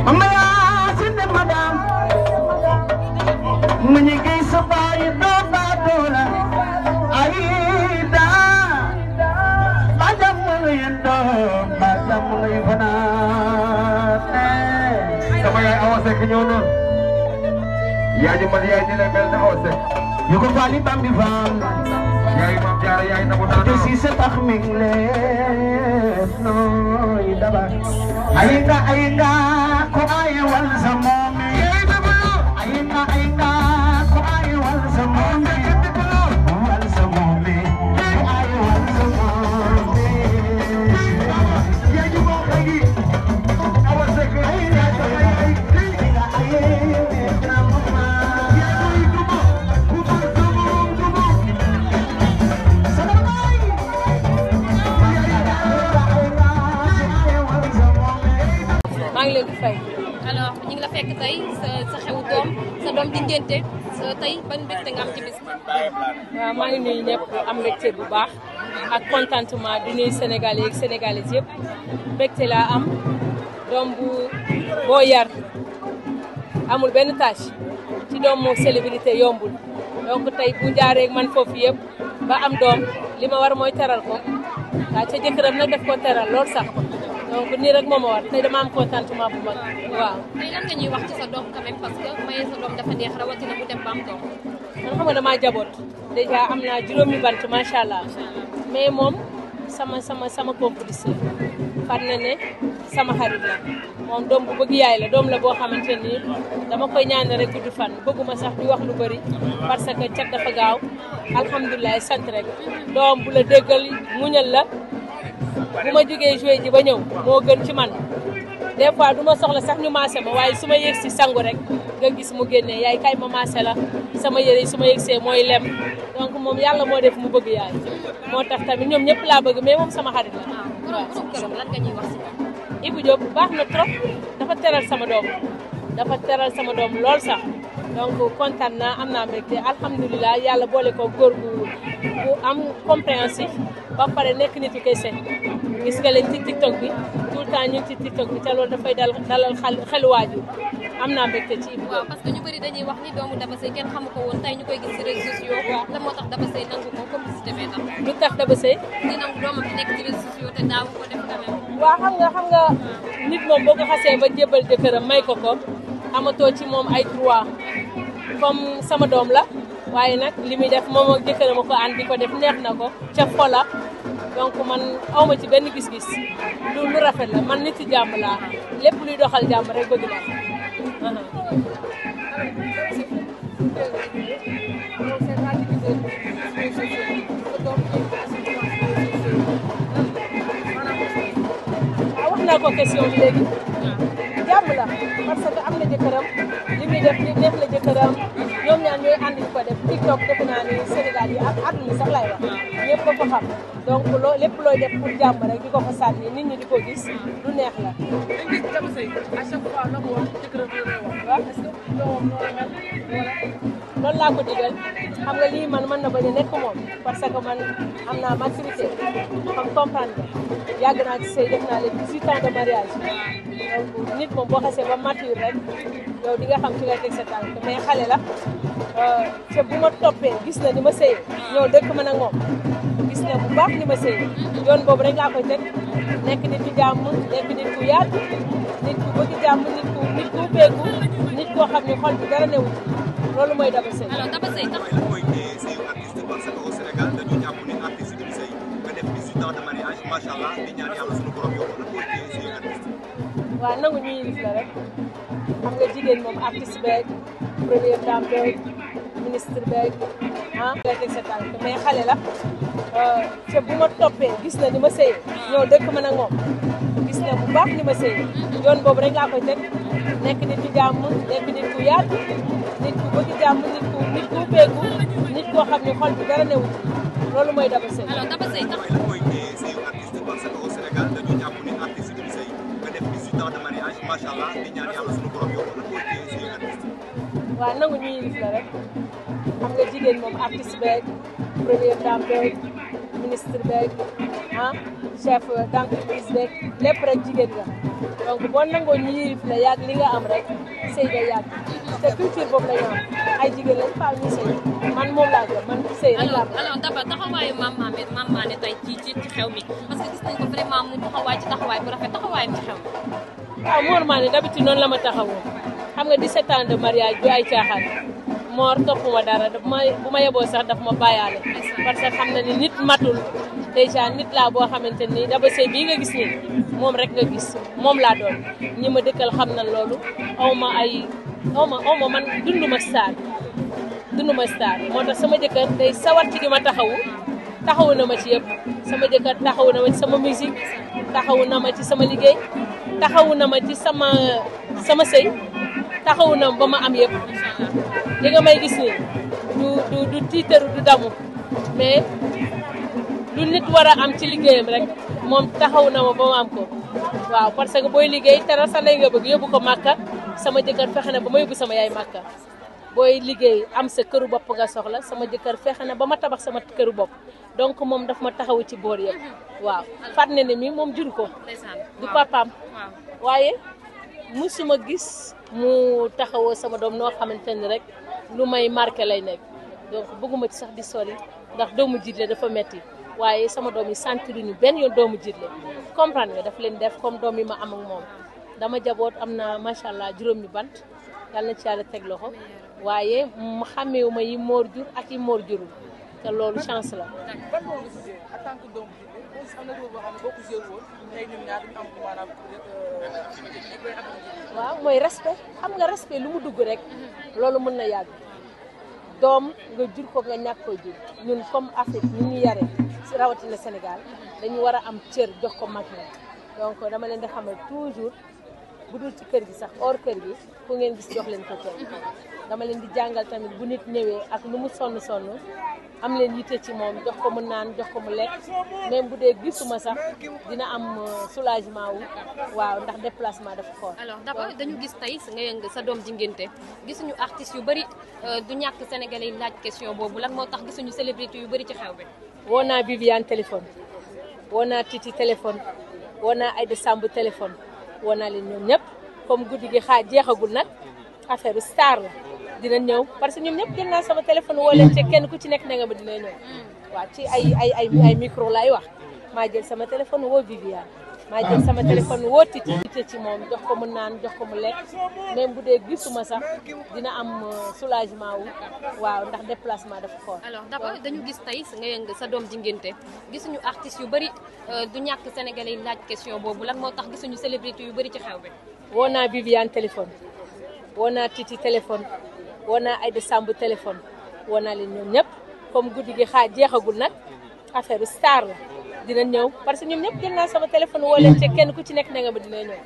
Mama Yacine madame mu ñu gis sa baay doo baadoola Aïda ba jàmm nga yendoo ba jàmm nga fanaane sama yaay Awa Seck ñëw na yaay ju mat yaay ji lay mel ne Awa Seck yu ko faali bambi faam yaay Maam Jaara yaay na mu daana si sa tax mi ngi leen nooy daba Aïda ko aye wal sa moome Aïda ko aye wal sa moome wal sa moome ko aye wal sa moome yaay ju mo xegi Awa Seck Aïda na mama yaay dumo ku ma dumo maa ngi leen di fay. alors ñu ngi la fekk tey sa xewu doom sa doom di ngénte tey ban mbégte nga am ci bis bi. waaw maa ngi nuyu ñëpp am mbégte bu baax ak contentement di nuyu Sénégalais yeeg Sénégalaises yëpp mbégte laa am doom boo yar amul benn tâche ci doomu célébrité yombul donc tey bu jaaree man foofu yëpp ba am doom li ma war mooy teral ko waaw ca jëkkëram nag def ko teral lool sax. donc nii rek moo ma war tey dama am contentement bu mag waaw. tey lan nga ñuy wax ci sa doom quand même parce que maye sa doom dafa neex rawatina mu dem ba am doom. man xam nga damaa jaboot déjà am naa juróomi bant macha allah mais moom sama complice la far na ne sama xarit la moom doom bu bëgg yaay la doom la boo xamante ni dama koy ñaan rek gudd fan bëgguma sax di wax lu bëri parce que cat dafa gaaw alhamdulilah sant rek doom bu la déggal muñal la. bu ma jógee joué ji ba ñëw moo gën ci man des fois du ma soxla sax ñu maase ma waaye su ma yëg si sangu rek nga gis mu génnee yaay kay ma maase la sama yére yi su ma yëg see mooy lem donc moom yàlla moo def mu bëgg yaay moo tax tamit ñoom ñëpp laa bëgg mais moom sama xarit la. waaw borom këram lan nga ñuy wax si moom. Ibou Diop baax na trop dafa teral sama doom lool sax donc kontaan naa am naa mbégte alhamdulilah yàlla boole ko góor bu am compréhensif ba pare nekk nit yu koy seet gis nga leen ci TikTok bi tout le temps ñu ngi ci TikTok bi te loolu dafay dalal xelu waajur am naa mbégte ci Ibou. waaw parce que ñu bëri dañuy wax ni doomu Daba Seye kenn xamu ko woon tey ñu koy gis ci réseaux sociaux. la moo tax Daba Seye nangu ko complicité bee tax. lu tax Daba Seye. di nangu doomam di nekk ci réseaux sociaux te daawu ko def quand même. waaw xam nga nit moom boo ko xasee ba jébbal jëkkëram may ko amatoo ci moom ay droit comme sama doom la waaye nag li muy def moom ak jëkkëram a ko ànd di ko def neex na ko ca fola donc man awma ci benn gis-gis lu rafet la man nit ci jàmm laa lépp luy doxal jàmm rek bëgg naa wax naa ko question bi léegi jàmm la parce que am na jëkkëram li muy def li neex la jëkkëram ñoom ñaar ñooy ànd di ko def TikTok defe naa ni Sénégal yi ak àdduna sax lay wax ñëpp ko xam donc lépp looy def pour jàmm rek di ko fa sànni nit ñi di ko gis lu neex la. dañu gis Daba Seye à chaque fois la ko wax jëkkëram la lay wax. waaw est-ce que doomam noonu la mel wala. loolu laa ko digal xam nga lii man mën na bañ a nekk moom parce que man am naa maturité xam comprendre nga yàgg naa ci sëy def naa leen 18 ans de mariage donc nit moom boo xasee ba mature rek yow di nga xam ci nga teg sa tànk mais xale la te bu ma toppee gis na ni ma sëyee ñëw dëkk ma nag moom gis na bu baax ni ma sëyee yoon boobu rek laa koy teg nekk nit ku jàmm nekk nit ku yaatu nit ku bëgg jàmm nit ku ubbeeku nit koo xam ne xol bi dara newul loolu mooy Daba Seye. alors Daba Seye tax. mooy sëyu artiste parce que au Sénégal dañu jàpp ni artiste bi sëy nga def 18 ans de mariage macha allah di ñaan yàlla suñu borom yow lan mooy sëyu artiste. waaw nangu ñuy yilif la rek xam nga jigéen moom artiste beeg première dame beeg ministre beeg ah. nga teg sa tànk mais xale la te bu ma toppee gis na ni ma sëyee ñëw dëkk ma nag moom gis na bu baax ni ma sëyee yoon boobu rek laa koy teg nekk nit ku jàmm nekk nit ku yaatu nit ku bëgg jàmm nit ku ubbeeku nit koo xam ne xol bi dara newul loolu mooy Daba Seye. alors Daba Seye tax. mooy sëyu artiste parce que au Sénégal dañu jàpp ni artiste bi sëy nga def 18 ans de mariage macha allah di ñaan yàlla suñu borom yow lan mooy sëyu artiste. waaw nangu ñuy yilif la rek xam nga jigéen moom artiste beeg première dame beeg ministre beeg ah chef d'entreprise beeg lépp rek jigéen la donc boo nangoo ñu yilif la yàgg li nga am rek sëy day yàgg te culture boobu la ñu am ay jigéen lañ faaw ñu sëy man moom laa gëm man sëy rek laa bëgg. alors Daba taxawaayu Mame Mané tey ci xew mi parce que gis nañ ko vraiment mu taxawaay ci taxawaay bu rafet taxawaayam ci xew. waaw Mor Mané d'habitude noonu la ma taxawoo xam nga 17 ans de mariage du ay caaxaan Mor topp ma dara bu ma yeboo sax daf ma bàyyaale parce que xam na ni nit matul déjà nit laa boo xamante ni Daba Seye bii nga gis ni moom rek nga gis moom laa doon ñi ma dëkkal xam na loolu aw ma man dunduma star moo tax sama jëkkër day sawar ci di ma taxawu na ma ci yëpp sama jëkkër taxawu na ma ci sama musique taxawu na ma ci sama liggéey taxawu na ma ci sama sëy taxawu na ba ma am yëpp li nga may gis ni du tiitaru du damu mais lu nit war a am ci liggéeyam rek moom taxawu na ma ba ma am ko waaw parce que booy liggéey teral sa lay nga bëgg yóbbu ko màkka sama jëkkër fexe na ba ma yóbbu sama yaay màkka booy liggéey am sa këru bopp nga soxla sama jëkkër fexe na ba ma tabax sama këru bopp donc moom daf ma taxawu ci boor yëpp waaw fat ne mi moom jur ko du papaam waaye musuma gis mu taxawoo sama doom noo xamante ni rek lu may marqué lay nekk donc bëgguma ci sax di sori ndax doomu jiitle dafa metti waaye sama doom yi sentiruñu benn yoon doomu jiitle comprendre nga daf leen def comme doom yi ma am ak moom dama jaboot am na macha allah juróomi bant yàlla na ci yàlla teg loxo waaye ma xàmmeewu ma yi moor jur ak yi moor jurul te loolu chance la. ban moo nga gisee en tant que doomu jiitle am na boo xam ne boo ko jël woon tey ñun ñaar duñu am maanaam waaw mooy respect xam nga respect lu mu dugg rek loolu mën na yàgg doom nga jur ko nga ñàkk koy jur ñun comme Afrique ñu ñu yare rawatina Sénégal dañu war a am cër jox ko mag ñi donc dama leen di xamal toujours bu dul ci kër gi sax hors kër gi fu ngeen gis jox leen ko cër dama leen di jàngal tamit bu nit ñëwee ak nu mu sonn am leen yitte ci moom jox ko mu naan jox ko mu lekk même bu dee gisuma sax dina am soulagement wu waaw ndax déplacement dafa fort. alors d'abord dañu gis tey nga sa doom ji ngénte gisuñu artistes yu bëri du ñàkk sénégalais yi laaj question boobu lan moo tax gisuñu célébrité yu bëri ci xew bi. woo naa Viviane téléphone woo naa Titi téléphone woo naa Aïda Samb téléphone woo naa leen ñoom ñëpp comme guddi gi jeexagul nag affaire star la. dina ñëw parce que ñoom ñëpp jël naa sama téléphone woo leen ci kenn ku ci nekk na nga ba dina ñëw waaw ci ay micro lay wax maa jël sama téléphone woo Viviane maa jël sama téléphone woo Titi ci moom jox ko mu naan jox ko mu lekk même bu dee gisuma sax dina am soulagement wu waaw ndax déplacement dafa fort. alors d'abord dañu gis tey nga sa doom ji ngénte gisuñu artistes yu bëri du ñàkk sénégalais yi laaj question boobu lan moo tax gisuñu célébrité yu bëri ci xew bi. woo naa Viviane téléphone woo naa Titi téléphone. woo naa Aïda Samb téléphone woo naa leen ñoom ñëpp comme guddi gi jeexagul nag affaire star la dina ñëw parce que ñoom ñëpp jël naa sama téléphone woo leen ci kenn ku ci nekk na nga ba dina ñëw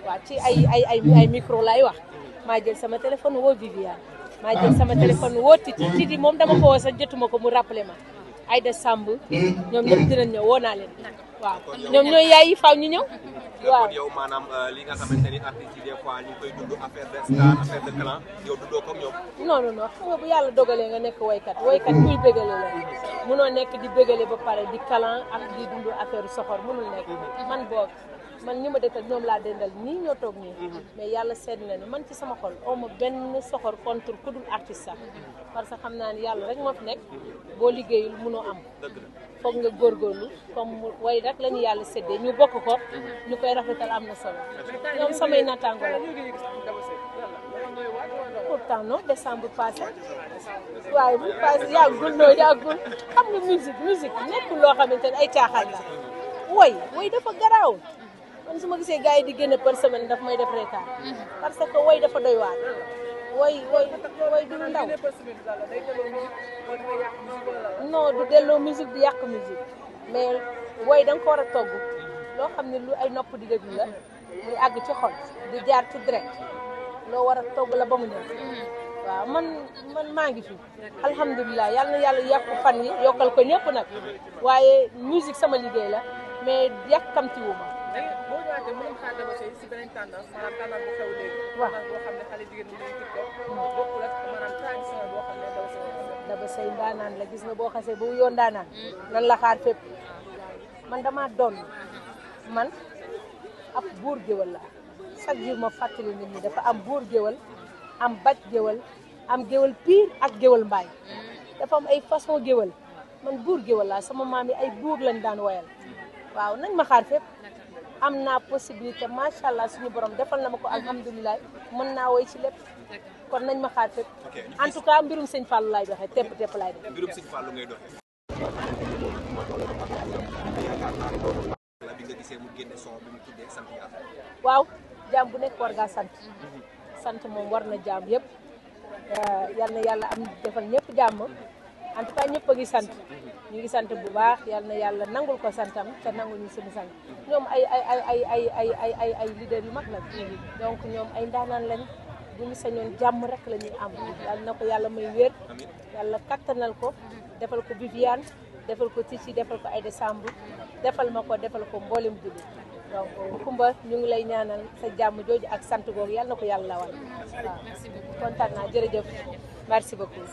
waaw ci ay micro lay wax maa jël sama téléphone woo Viviane maa jël sama téléphone woo Titi moom dama ko woo sax jotuma ko mu rappelé ma Aïda Samb ñoom ñëpp dinañ ñëw woo naa leen waaw ñoom ñooy yaay yi faaw ñu ñëw. waaw yow maanaam li nga xamante ni artistes yi des fois ñu koy dund affaire de star affaire de clan yow dundoo comme ñoom. non xam nga bu yàlla dogalee nga nekk waykat kuy bégale la mënoo nekk di bégale ba pare di clan ak di dund affaire soxor mënul nekk man ñi ma dëkkal ñoom laa dendal nii ñoo toog nii mais yàlla seet na ni man ci sama xol aw ma benn soxor contre ku dul artiste sax parce que xam naa ni yàlla rek moo fi nekk boo liggéeyul mënoo am foog nga góorgóorlu comme way rek la ñu yàlla séddee ñu bokk ko ñu koy rafetal am na solo ñoom samay nattaango la pourtant non décembre passé waaye bu passé yàggul xam nga musique nekkul loo xamante ne ay caaxaan la way dafa garaaw man su ma gisee gars yi di génne par semaine daf may def retard parce que way dafa doy waar way du ndaw non du delloo musique du yàq musique mais way da nga ko war a togg loo xam ne lu ay nopp di déglu la muy àgg ci xol di jaar ci direct loo war a togg la ba mu ñëw waaw man maa ngi fi alhamdulilah yal na yàlla yàq fan yi yokkal ko ñëpp nag waaye musique sama liggéey la mais yàkkamtiwu ma. boo ñëwaatee mën nañu xaar Daba Seye si beneen tendance maanaam tendance bu xew léegi. waaw tendance boo xam ne xale jigéen ñi dañuy TikTok. bokkul ak maanaam traditionnel boo xam ne Daba Seye. Daba Seye ndaanaan la gis nga boo xasee bu yoon ndaanaan lan la xaar fépp man dama doon man ab buur géwal la chaque jour ma fàttali nit ñi dafa am buur géwal am baj géwal am géwal piir ak géwal mbaay dafa am ay façon géwal man buur géwal laa sama maam yi ay buur lañ daan woyal waaw nañ ma xaar fépp am naa possibilité macha allah suñu borom defal na ma ko alhamdulilah mën naa woy ci lépp kon nañ ma xaar fépp en tout cas mbirum sëñ Fallou laay doxee tepp laay def. mbirum sëñ Fallou ngay doxee. bi nga gisee mu génne son bi mu tuddee sant yàlla. waaw jaam bu nekk war ngaa sant moom war na jaam yëpp yal na yàlla am defal ñëpp jàmm en tout cas ñëpp a ngi sant ñu ngi sant bu baax yal na yàlla nangul ko santam te nangul ñu suñu sant ñoom ay leader yu mag lañ donc ñoom ay ndaanaan lañ bu ñu sañoon jàmm rek la ñuy am yal na ko yàlla may wér yàlla kattanal ko defal ko Viviane defal ko Tici defal ko Aïda Samb defal ma ko defal ko mboolem julli donc Kumba ñu ngi lay ñaanal sa jàmm jooju ak sant googu yal na ko yàlla lawal waaw kontaan naa jërëjëf merci beaucoup